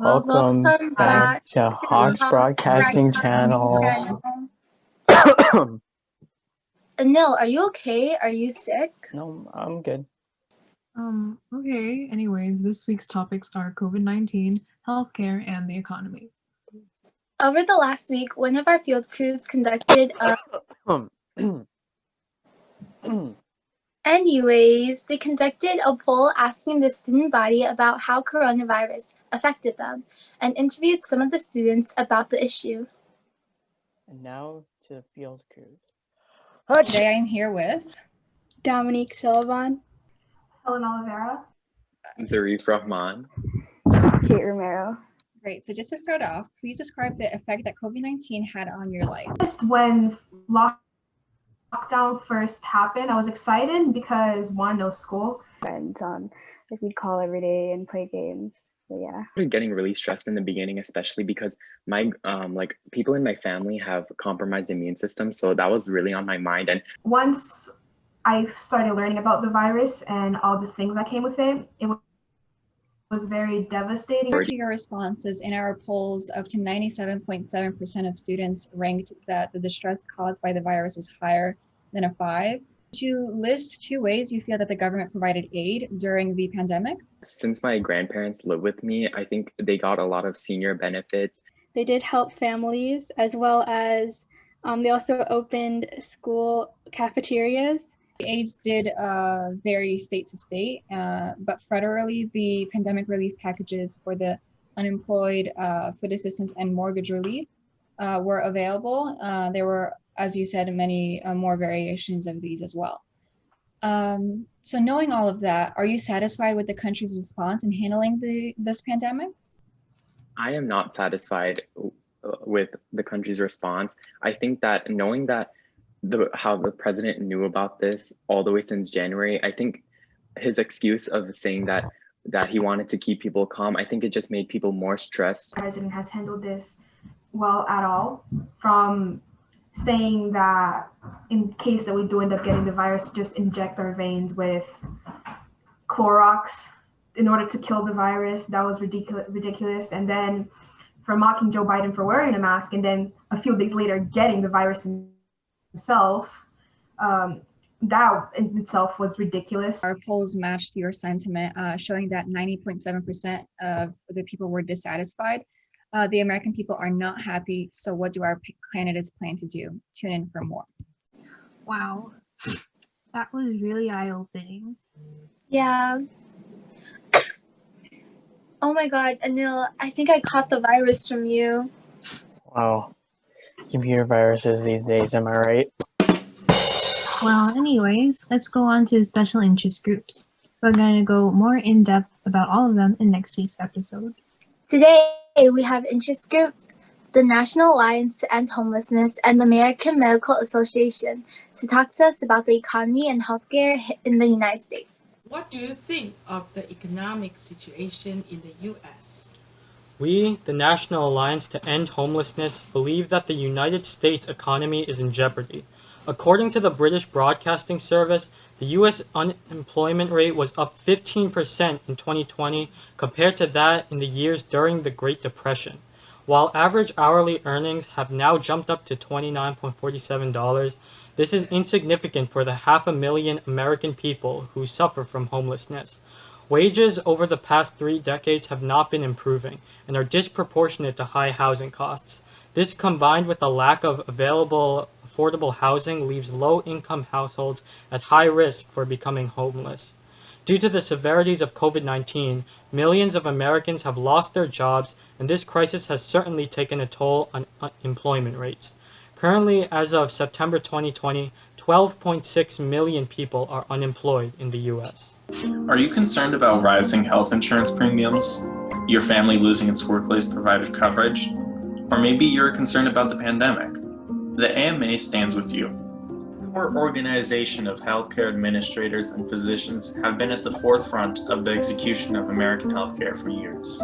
Welcome back to Hawks Broadcasting Channel. Anil, are you okay? Are you sick? No, I'm good. Okay. Anyways, this week's topics are COVID-19, healthcare, and the economy. Over the last week, one of our field crews conducted a... they conducted a poll asking the student body about how coronavirus affected them and interviewed some of the students about the issue. And now to field crews. Today I'm here with Dominique Sullivan, Helen Oliveira, Zarif Rahman, Kate Romero. Great. So just to start off, please describe the effect that COVID-19 had on your life. Just when lockdown first happened, I was excited because one, no school. Friends on, like we'd call every day and play games. So yeah. I was getting really stressed in the beginning, especially because my people in my family have compromised immune system, so that was really on my mind. And once I started learning about the virus and all the things that came with it, it was very devastating. To your responses in our polls, up to 97.7% of students ranked that the distress caused by the virus was higher than a 5. Could you list 2 ways you feel that the government provided aid during the pandemic? Since my grandparents live with me, I think they got a lot of senior benefits. They did help families, as well as they also opened school cafeterias. Aids did vary state to state, but federally, the pandemic relief packages for the unemployed, food assistance, and mortgage relief were available. There were, as you said, many more variations of these as well. So knowing all of that, are you satisfied with the country's response in handling this pandemic? I am not satisfied with the country's response. I think that knowing that how the president knew about this all the way since January, I think his excuse of saying that he wanted to keep people calm, I think it just made people more stressed. The president has handled this well at all, from saying that in case that we do end up getting the virus, just inject our veins with Clorox in order to kill the virus. That was ridiculous. And then for mocking Joe Biden for wearing a mask, and then a few days later getting the virus himself, that in itself was ridiculous. Our polls matched your sentiment, showing that 90.7% of the people were dissatisfied. The American people are not happy. So what do our candidates plan to do? Tune in for more. Wow. That was really eye-opening. Yeah. Oh my God, Anil, I think I caught the virus from you. Wow. Computer viruses these days, am I right? Well, anyways, let's go on to the special interest groups. We're going to go more in depth about all of them in next week's episode. Today, we have interest groups, the National Alliance to End Homelessness, and the American Medical Association to talk to us about the economy and healthcare in the United States. What do you think of the economic situation in the U.S.? We, the National Alliance to End Homelessness, believe that the United States economy is in jeopardy. According to the British Broadcasting Service, the U.S. unemployment rate was up 15% in 2020 compared to that in the years during the Great Depression. While average hourly earnings have now jumped up to $29.47, this is insignificant for the 500,000 American people who suffer from homelessness. Wages over the past 3 decades have not been improving and are disproportionate to high housing costs. This, combined with a lack of available affordable housing, leaves low-income households at high risk for becoming homeless. Due to the severities of COVID-19, millions of Americans have lost their jobs, and this crisis has certainly taken a toll on employment rates. Currently, as of September 2020, 12.6 million people are unemployed in the U.S. Are you concerned about rising health insurance premiums, your family losing its workplace provider coverage, or maybe you're concerned about the pandemic? The AMA stands with you. Our organization of healthcare administrators and physicians have been at the forefront of the execution of American healthcare for years.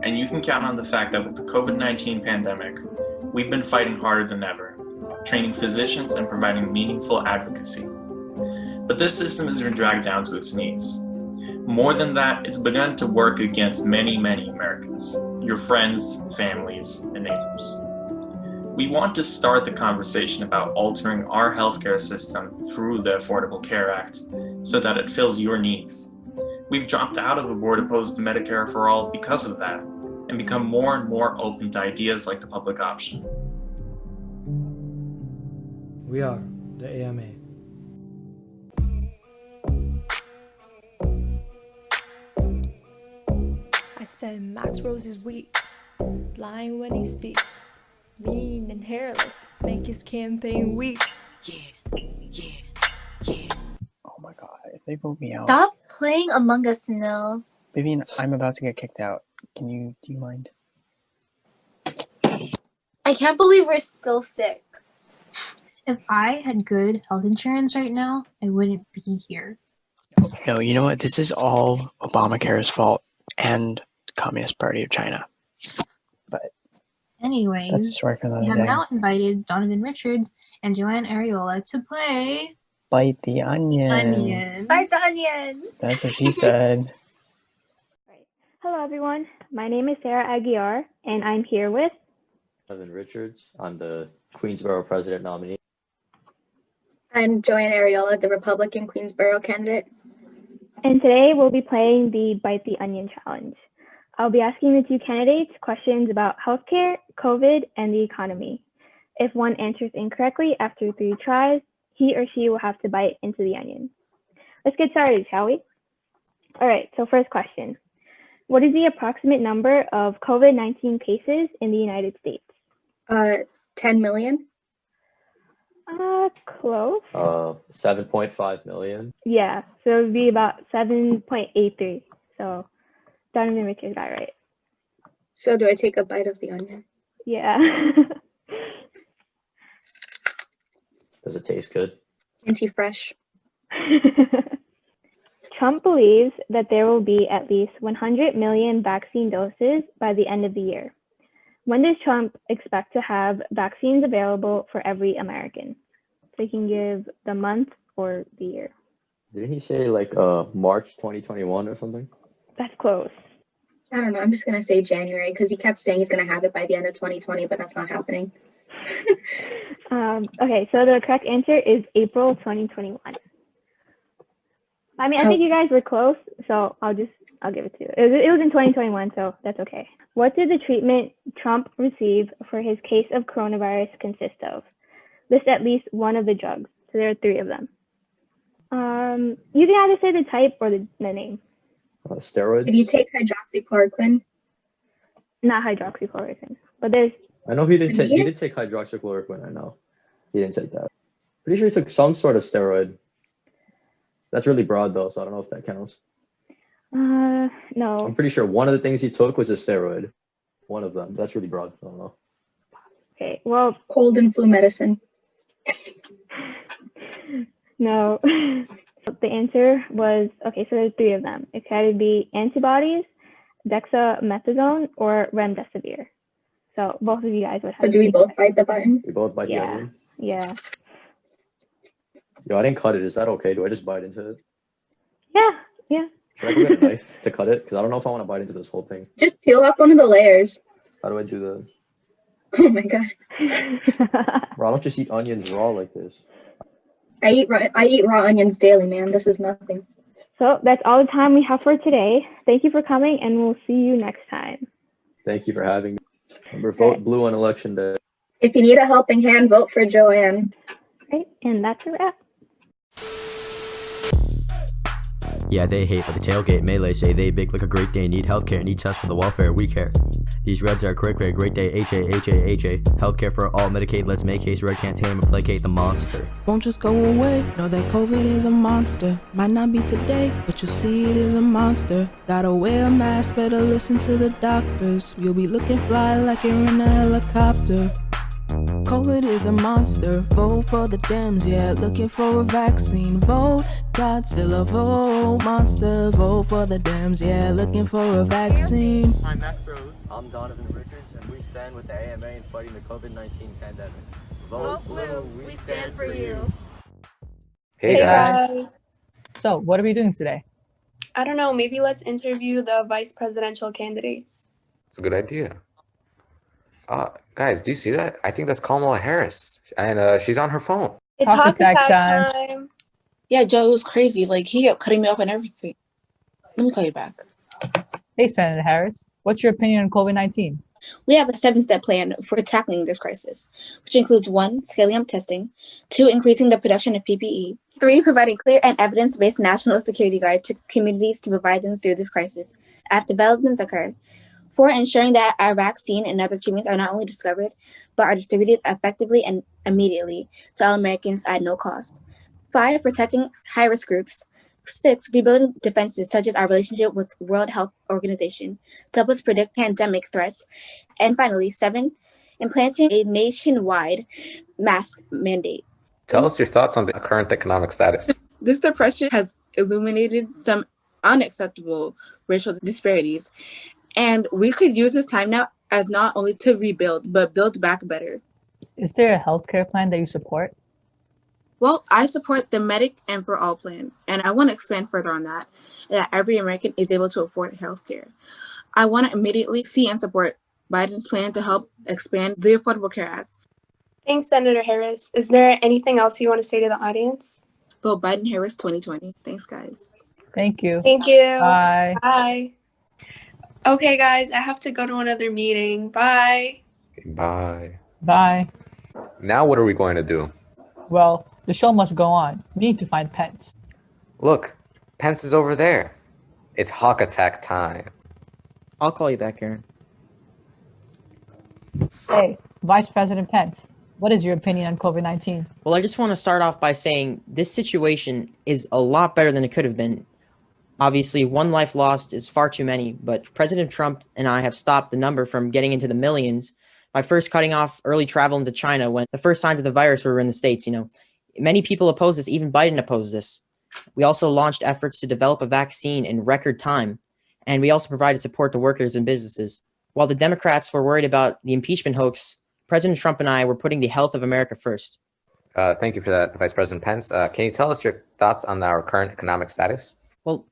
And you can count on the fact that with the COVID-19 pandemic, we've been fighting harder than ever, training physicians and providing meaningful advocacy. But this system has been dragged down to its knees. More than that, it's begun to work against many, many Americans. your friends, families, and neighbors. We want to start the conversation about altering our healthcare system through the Affordable Care Act so that it fills your needs. We've dropped out of a board opposed to Medicare for All because of that, and become more and more open to ideas like the public option. We are the AMA. I said Max Rose is weak, lying when he speaks, mean and hairless, make his campaign weak. Oh my god, if they vote me out. Stop playing Among Us, Nil. Vivian, I'm about to get kicked out. Do you mind? I can't believe we're still sick. If I had good health insurance right now, I wouldn't be here. No, you know what? This is all Obamacare's fault and the Communist Party of China. But Anyways, that's a story for we another have day. now invited Donovan Richards and Joanne Ariola to play Bite the onion. Onion. Bite the onion. That's what she said. Hello, everyone. My name is Sarah Aguiar, and I'm here with Donovan Richards. I'm the Queensborough president nominee. I'm Joanne Ariola, the Republican Queensborough candidate. And today we'll be playing the Bite the Onion challenge. I'll be asking the two candidates questions about healthcare, COVID, and the economy. If one answers incorrectly after 3 tries, he or she will have to bite into the onion. Let's get started, shall we? All right, so first question. What is the approximate number of COVID-19 cases in the United States? 10 million. Close. 7.5 million. Yeah, so it would be about 7.83. So Donovan Richards got it right. So do I take a bite of the onion? Yeah. Does it taste good? Is he fresh? Trump believes that there will be at least 100 million vaccine doses by the end of the year. When does Trump expect to have vaccines available for every American? So he can give the month or the year. Didn't he say like March 2021 or something? That's close. I don't know. I'm just going to say January because he kept saying he's going to have it by the end of 2020, but that's not happening. Okay, so the correct answer is April 2021. I mean, I think you guys were close, so I'll give it to you. It was in 2021, so that's okay. What did the treatment Trump receive for his case of coronavirus consist of? List at least one of the drugs. So there are 3 of them. You can either say the type or the name. Steroids? Did you take hydroxychloroquine? Not hydroxychloroquine, but there's. I know he did take hydroxychloroquine. I know he didn't take that. Pretty sure he took some sort of steroid. That's really broad though, so I don't know if that counts. No. I'm pretty sure one of the things he took was a steroid. One of them. That's really broad. I don't know. Okay, well. Cold and flu medicine. No. The answer was, okay, so there's 3 of them. It could either be antibodies, dexamethasone, or remdesivir. So both of you guys would have. So do we both bite the button? We both bite the onion? Yeah. Yo, I didn't cut it. Is that okay? Do I just bite into it? Yeah. Should I go get a knife to cut it? Because I don't know if I want to bite into this whole thing. Just peel off one of the layers. How do I do that? Oh my god. Bro, I don't just eat onions raw like this. I eat raw onions daily, man. This is nothing. So that's all the time we have for today. Thank you for coming, and we'll see you next time. Thank you for having me. Remember, vote blue on election day. If you need a helping hand, vote for Joanne. Right, and that's a wrap. Yeah, they hate, but the tailgate melee say they big like a great day, need healthcare, need tests for the welfare, we care. These reds are quick, great day, HA. Healthcare for all, Medicaid, let's make haste, red can't tame and placate the monster. Won't just go away, know that COVID is a monster. Might not be today, but you'll see it is a monster. Gotta wear a mask, better listen to the doctors. You'll be looking fly like you're in a helicopter. COVID is a monster, vote for the Dems, yeah, looking for a vaccine. Vote Godzilla, vote monster, vote for the Dems, yeah, looking for a vaccine. I'm Max Rose. I'm Donovan Richards, and we stand with the AMA in fighting the COVID-19 pandemic. Vote blue, we stand for you. Hey guys. So, what are we doing today? I don't know, maybe let's interview the vice presidential candidates. It's a good idea. Guys, do you see that? I think that's Kamala Harris, and she's on her phone. It's Talk hawk attack attack time. time. Yeah, Joe, it was crazy. Like, he kept cutting me off and everything. Let me call you back. Hey, Senator Harris, what's your opinion on COVID-19? We have a 7-step plan for tackling this crisis, which includes 1, scaling up testing, 2, increasing the production of PPE, 3, providing clear and evidence-based national security guide to communities to provide them through this crisis as developments occur, 4, ensuring that our vaccine and other treatments are not only discovered, but are distributed effectively and immediately to all Americans at no cost, 5, protecting high-risk groups, 6, rebuilding defenses such as our relationship with World Health Organization to help us predict pandemic threats. And finally, 7, implanting a nationwide mask mandate. Tell us your thoughts on the current economic status. This depression has illuminated some unacceptable racial disparities, and we could use this time now as not only to rebuild, but build back better. Is there a healthcare plan that you support? Well, I support the Medic and for All plan, and I want to expand further on that every American is able to afford health care. I want to immediately see and support Biden's plan to help expand the Affordable Care Act. Thanks, Senator Harris. Is there anything else you want to say to the audience? Vote Biden-Harris 2020. Thanks, guys. Thank you. Thank you. Bye. Bye. Okay, guys, I have to go to another meeting. Bye. Bye. Bye. Now what are we going to do? Well, the show must go on. We need to find Pence. Look, Pence is over there. It's hawk attack time. I'll call you back, Aaron. Hey, Vice President Pence, what is your opinion on COVID-19? Well, I just want to start off by saying this situation is a lot better than it could have been. Obviously, one life lost is far too many, but President Trump and I have stopped the number from getting into the millions by first cutting off early travel into China when the first signs of the virus were in the States. Many people oppose this, even Biden opposed this. We also launched efforts to develop a vaccine in record time, and we also provided support to workers and businesses. While the Democrats were worried about the impeachment hoax, President Trump and I were putting the health of America first. Thank you for that, Vice President Pence. Can you tell us your thoughts on our current economic status? Well,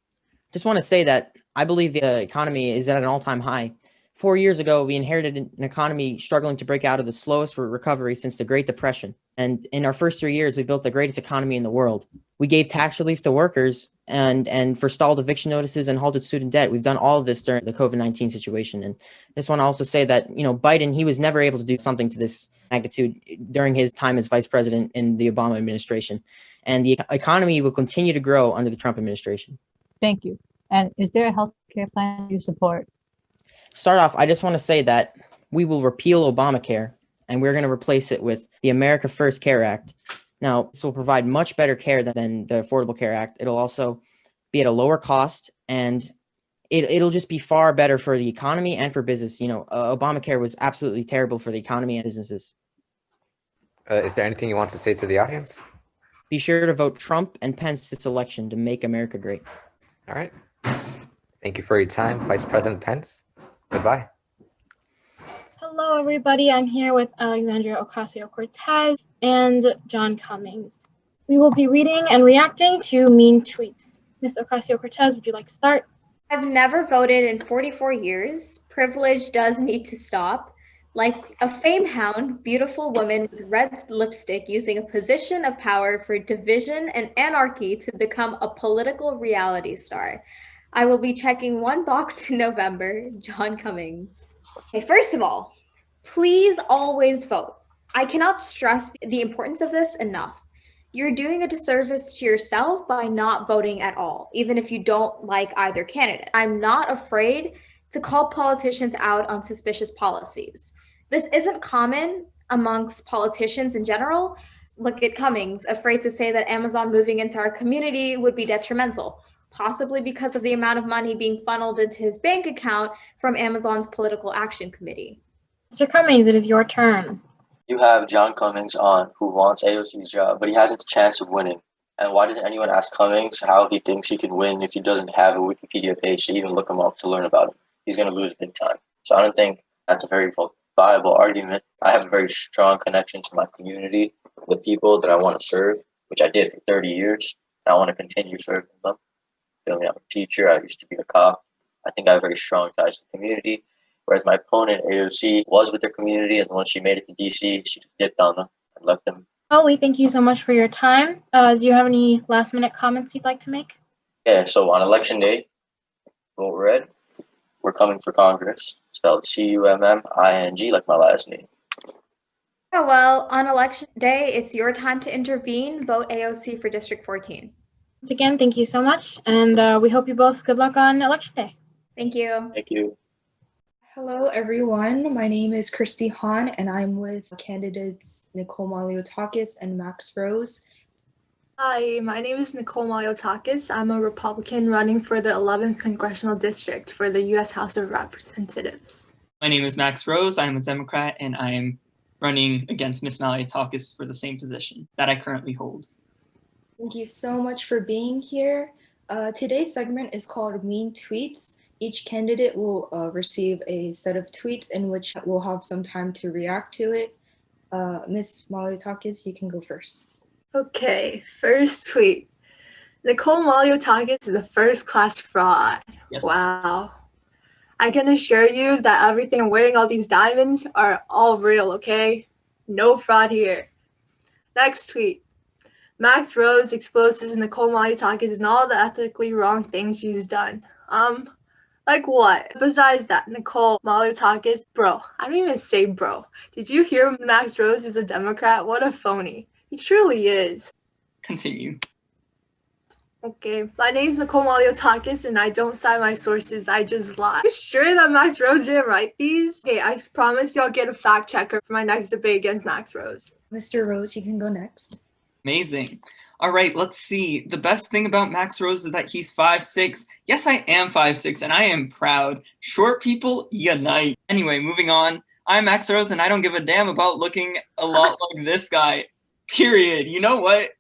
just want to say that I believe the economy is at an all-time high. 4 years ago, we inherited an economy struggling to break out of the slowest recovery since the Great Depression. And in our first 3 years, we built the greatest economy in the world. We gave tax relief to workers and forestalled eviction notices and halted student debt. We've done all of this during the COVID-19 situation. And I just want to also say that, Biden, he was never able to do something to this magnitude during his time as vice president in the Obama administration. And the economy will continue to grow under the Trump administration. Thank you. And is there a health care plan you support? Start off, I just want to say that we will repeal Obamacare and we're going to replace it with the America First Care Act. Now, this will provide much better care than the Affordable Care Act. It'll also be at a lower cost, and it'll just be far better for the economy and for business. Obamacare was absolutely terrible for the economy and businesses. Is there anything you want to say to the audience? Be sure to vote Trump and Pence this election to make America great. All right. Thank you for your time, Vice President Pence. Goodbye. Hello, everybody. I'm here with Alexandria Ocasio-Cortez and John Cummings. We will be reading and reacting to mean tweets. Ms. Ocasio-Cortez, would you like to start? I've never voted in 44 years. Privilege does need to stop. Like a fame hound, beautiful woman with red lipstick using a position of power for division and anarchy to become a political reality star. I will be checking one box in November. John Cummings. Okay, first of all, please always vote. I cannot stress the importance of this enough. You're doing a disservice to yourself by not voting at all, even if you don't like either candidate. I'm not afraid to call politicians out on suspicious policies. This isn't common amongst politicians in general. Look at Cummings, afraid to say that Amazon moving into our community would be detrimental, possibly because of the amount of money being funneled into his bank account from Amazon's Political Action Committee. Mr. Cummings, it is your turn. You have John Cummings on, who wants AOC's job, but he hasn't a chance of winning. And why doesn't anyone ask Cummings how he thinks he can win if he doesn't have a Wikipedia page to even look him up to learn about him? He's going to lose big time. So I don't think that's a very viable argument. I have a very strong connection to my community, the people that I want to serve, which I did for 30 years. And I want to continue serving them. I'm a teacher. I used to be a cop. I think I have very strong ties to the community. Whereas my opponent, AOC, was with their community, and once she made it to DC, she dipped on them and left them. Well, we thank you so much for your time. Do you have any last-minute comments you'd like to make? Yeah, so on election day, vote red. We're coming for Congress. Spelled CUMMING, like my last name. Yeah, well, on election day, it's your time to intervene. Vote AOC for District 14. Once again, thank you so much, and we hope you both good luck on election day. Thank you. Thank you. Hello, everyone. My name is Christy Hahn, and I'm with candidates Nicole Maliotakis and Max Rose. Hi, my name is Nicole Maliotakis. I'm a Republican running for the 11th Congressional District for the U.S. House of Representatives. My name is Max Rose. I'm a Democrat, and I am running against Ms. Maliotakis for the same position that I currently hold. Thank you so much for being here. Today's segment is called Mean Tweets. Each candidate will receive a set of tweets in which we'll have some time to react to it. Ms. Maliotakis, you can go first. Okay, first tweet. Nicole Maliotakis is a first-class fraud. Yes. Wow. I can assure you that everything I'm wearing, all these diamonds, are all real, okay? No fraud here. Next tweet. Max Rose exposes Nicole Maliotakis and all the ethically wrong things she's done. Like what? Besides that, Nicole Maliotakis, bro, I don't even say bro. Did you hear Max Rose is a Democrat? What a phony. He truly is. Continue. Okay, my name's Nicole Maliotakis and I don't cite my sources, I just lie. You sure that Max Rose didn't write these? Okay, I promise y'all get a fact checker for my next debate against Max Rose. Mr. Rose, you can go next. Amazing. All right, let's see. The best thing about Max Rose is that he's 5'6". Yes, I am 5'6", and I am proud. Short people unite. Anyway, moving on. I'm Max Rose, and I don't give a damn about looking a lot like this guy. Period. You know what?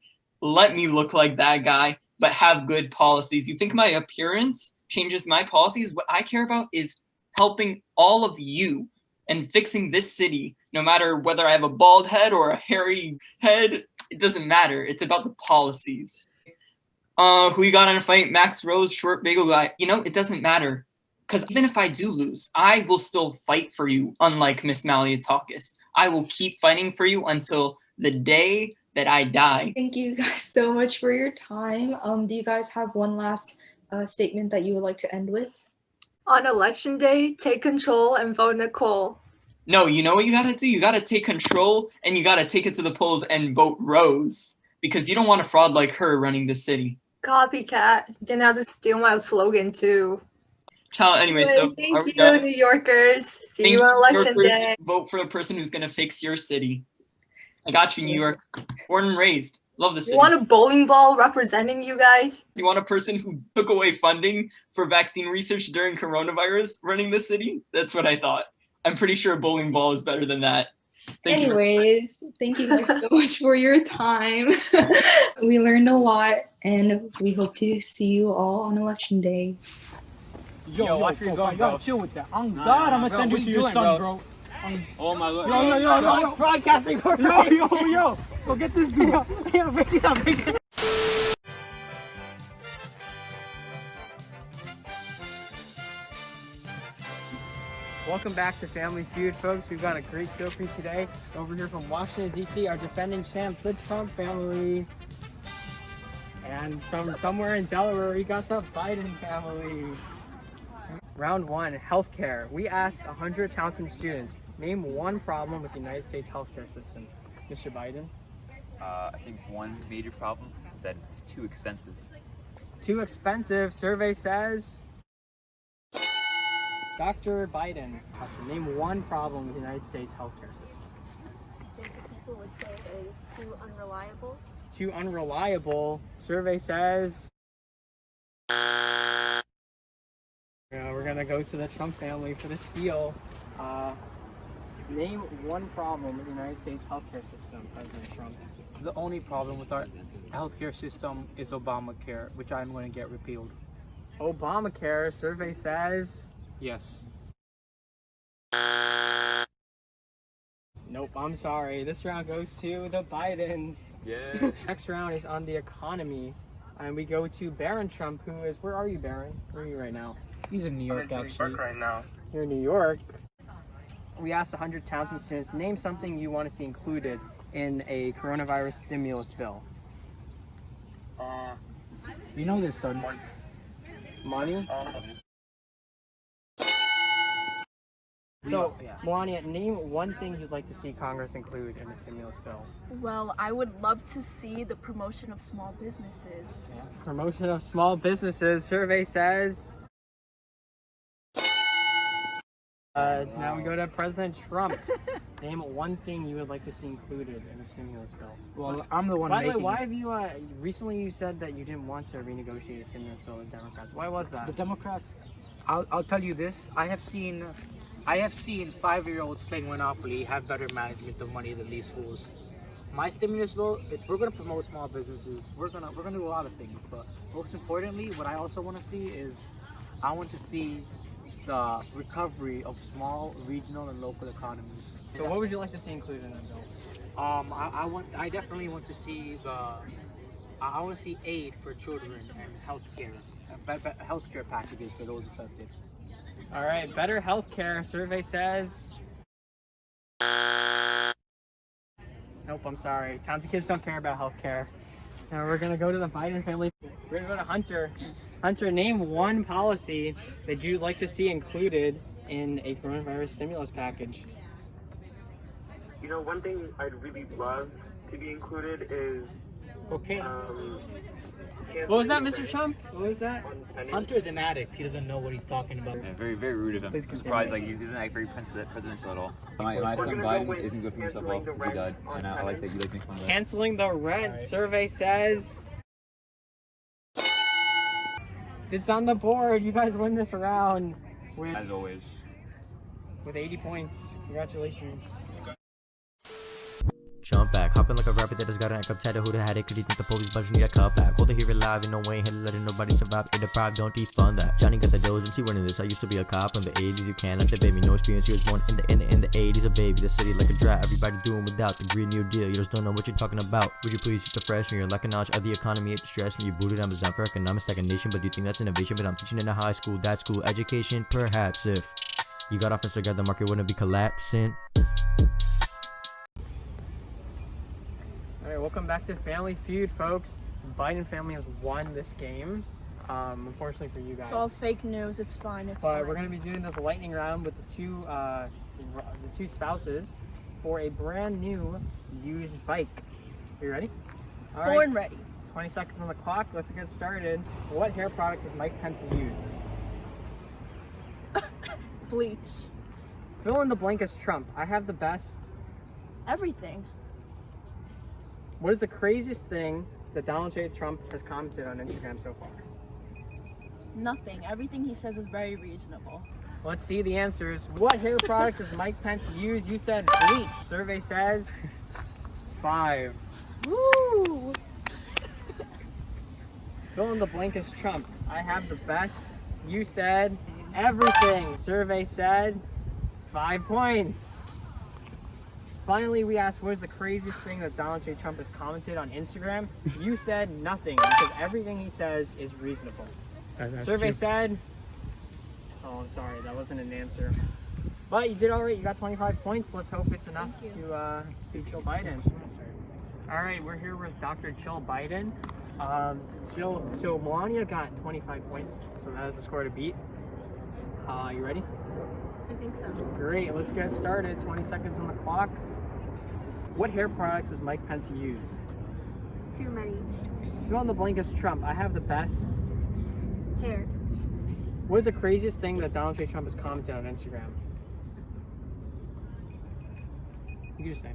Let me look like that guy, but have good policies. You think my appearance changes my policies? What I care about is helping all of you and fixing this city, no matter whether I have a bald head or a hairy head. It doesn't matter. It's about the policies. Who you got in a fight? Max Rose, short bagel guy. You know, it doesn't matter. Because even if I do lose, I will still fight for you, unlike Miss Maliotakis. I will keep fighting for you until the day that I die. Thank you guys so much for your time. Do you guys have one last statement that you would like to end with? On election day, take control and vote Nicole. No, you know what you gotta do? You gotta take control and you gotta take it to the polls and vote Rose. Because you don't want a fraud like her running the city. Copycat. Didn't have to steal my slogan too. Ciao, anyway, so thank you, New Yorkers. See you on election day. Vote for the person who's gonna fix your city. I got you, New York. Born and raised. Love the city. You want a bowling ball representing you guys? You want a person who took away funding for vaccine research during coronavirus running the city? That's what I thought. I'm pretty sure a bowling ball is better than that. Thank you guys so much for your time. We learned a lot, and we hope to see you all on election day. Yo, watch where you're going, bro. Chill with that. On God, I'm gonna send you to your son, bro. Oh my Lord. Yo, it's broadcasting. Yo. Go get this dude. Yeah, break it up. Welcome back to Family Feud, folks. We've got a great show for you today. Over here from Washington, D.C., our defending champs, the Trump family. And from somewhere in Delaware, we got the Biden family. Round one, healthcare. We asked 100 Townsend students, name one problem with the United States healthcare system. Mr. Biden? I think one major problem is that it's too expensive. Too expensive, survey says. Dr. Biden, name one problem with the United States healthcare system. I think the people would say it is too unreliable. Too unreliable, survey says. We're gonna go to the Trump family for the steal. Name one problem with the United States healthcare system, President Trump. The only problem with our healthcare system is Obamacare, which I'm going to get repealed. Obamacare, survey says. Yes. Nope, I'm sorry. This round goes to the Bidens. Yeah. Next round is on the economy. And we go to Barron Trump, who is, where are you, Barron? Where are you right now? He's in New York, actually. Right now. Here in New York, we asked 100 talented students, name something you want to see included in a coronavirus stimulus bill. You know this, son. Money? So, Melania, name one thing you'd like to see Congress include in the stimulus bill. Well, I would love to see the promotion of small businesses. Promotion of small businesses, survey says. Now we go to President Trump. Name one thing you would like to see included in the stimulus bill. Well, I'm the one By the way, making why it. have you, recently you said that you didn't want to renegotiate a stimulus bill with Democrats. Why was that? The Democrats, I'll tell you this. I have seen 5-year-olds playing Monopoly have better management of money than these fools. My stimulus bill, we're gonna promote small businesses. We're gonna do a lot of things, but most importantly, what I also want to see is, I want to see the recovery of small, regional, and local economies. So what would you like to see included in that bill? I definitely want to see I want to see aid for children and healthcare packages for those affected. All right, better healthcare, survey says. Nope, I'm sorry. Towns and kids don't care about healthcare. Now we're gonna go to the Biden family. We're gonna go to Hunter. Hunter, name one policy that you'd like to see included in a coronavirus stimulus package. You know, one thing I'd really love to be included is okay. What was that, Mr. Trump? What was that? Hunter's an addict. He doesn't know what he's talking about. Yeah, very, very rude of him. I'm surprised, like, he doesn't act very presidential at all. My son Biden isn't good for himself well because he died, and I like that he likes making fun of that. Canceling the rent, survey says. It's on the board. You guys win this round with, as always, with 80 points. Congratulations. Jump back, hopping like a rabbit that has got an act up tighter. Who'da had it? Could he think the police budget need a cut back? Hold it here alive, and no way in hell letting nobody survive. You're deprived, don't defund that. Johnny got the diligence, he running this. I used to be a cop in the 80s, you can't debate me. No experience, you was born in the 80s, a baby. The city like a drought, everybody doing without the Green New Deal. You just don't know what you're talking about. Would you please teach the freshman? You're lacking knowledge of the economy, it's stress. When you booted Amazon for economic stagnation, but do you think that's innovation? But I'm teaching in a high school, that school education, perhaps if you got off and still got the market wouldn't be collapsing. Alright, welcome back to Family Feud, folks. Biden family has won this game, unfortunately for you guys. It's all fake news. It's fine. It's fine. But we're going to be doing this lightning round with the two spouses for a brand new used bike. Are you ready? All Born ready. 20 seconds on the clock. Let's get started. What hair product does Mike Pence use? Bleach. Fill in the blank as Trump. I have the best. Everything. What is the craziest thing that Donald J. Trump has commented on Instagram so far? Nothing. Everything he says is very reasonable. Let's see the answers. What hair product does Mike Pence use? You said bleach. Survey says 5. Woo! Fill in the blank as Trump. I have the best. You said everything. Survey said 5 points. Finally, we asked, what is the craziest thing that Donald J. Trump has commented on Instagram? You said nothing, because everything he says is reasonable. Survey said, oh, I'm sorry, that wasn't an answer. But you did all right, you got 25 points. Let's hope it's enough to beat Joe Biden. All right, we're here with Dr. Jill Biden. So Melania got 25 points, so that is the score to beat. You ready? I think so. Great, let's get started. 20 seconds on the clock. What hair products does Mike Pence use? Too many. Fill in the blank as Trump. I have the best. Hair. What is the craziest thing that Donald J. Trump has commented on Instagram? You just say.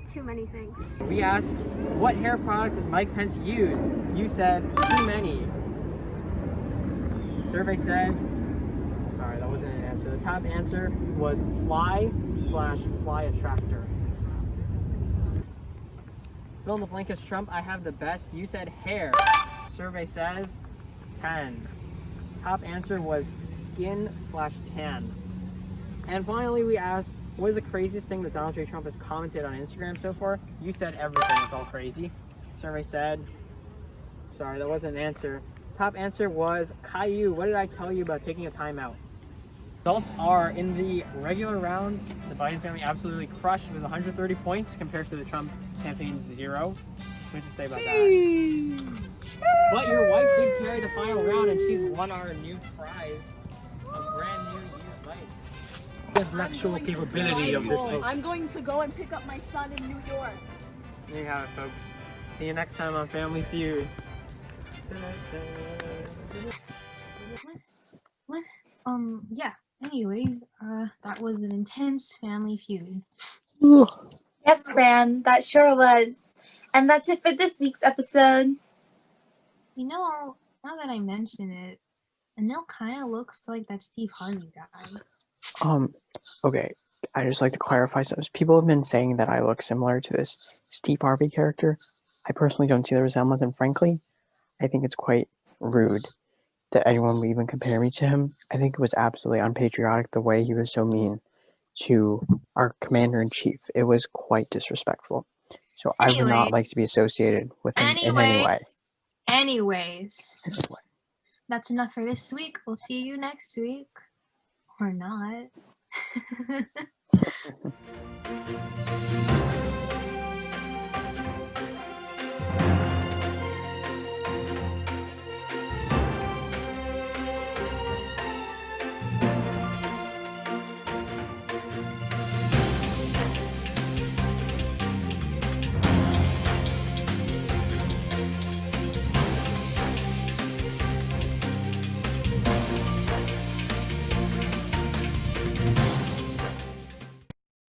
Too many things. We asked, what hair product does Mike Pence use? You said, too many. Survey said, sorry, that wasn't an answer. The top answer was fly/fly attractor. Fill in the blank as Trump. I have the best. You said hair. Survey says 10. Top answer was skin/tan. And finally, we asked, what is the craziest thing that Donald J. Trump has commented on Instagram so far? You said everything. It's all crazy. Survey said, sorry, that wasn't an answer. Top answer was Caillou. What did I tell you about taking a timeout? Results are in the regular rounds, the Biden family absolutely crushed with 130 points compared to the Trump campaign's 0. What did you say about that? But your wife did carry the final round, and she's won our new prize, a brand new used bike. The intellectual capability of this host. I'm going to go and pick up my son in New York. There you have it, folks. See you next time on Family Feud. What? Yeah. Anyways, that was an intense Family Feud. Yes, Fran, that sure was. And that's it for this week's episode. You know, now that I mention it, Anil kind of looks like that Steve Harvey guy. Okay, I just like to clarify something. People have been saying that I look similar to this Steve Harvey character. I personally don't see the resemblance, and frankly, I think it's quite rude that anyone would even compare me to him. I think it was absolutely unpatriotic the way he was so mean to our commander-in-chief. It was quite disrespectful. So I would not like to be associated with him in any way. Anyways, that's enough for this week. We'll see you next week. Or not.